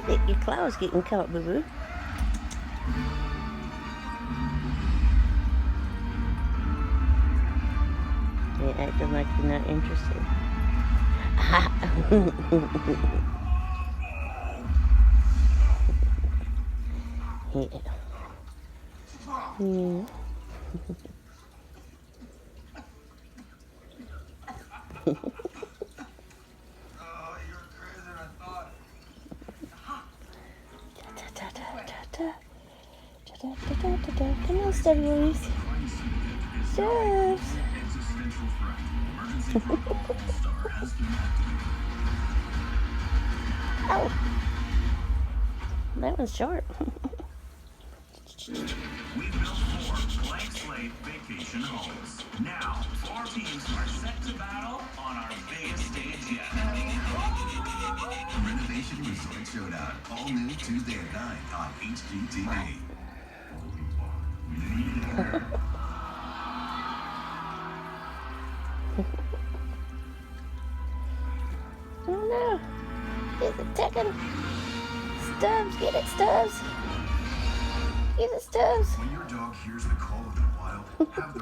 eat it. Your claw's getting caught, boo-boo. You're acting like you're not interested. Yeah. Yeah. Come on, Stubbs. Stubbs. Oh, that one's sharp. We've built 4 blank slate vacation homes. Now, our teams are set to battle on our biggest stage yet. Renovation Resort Showdown, all new Tuesday at 9 on HGTV. Oh no, is it ticking? Stubbs, get it, Stubbs. Get it, Stubbs. When your dog hears the call of the wild, have the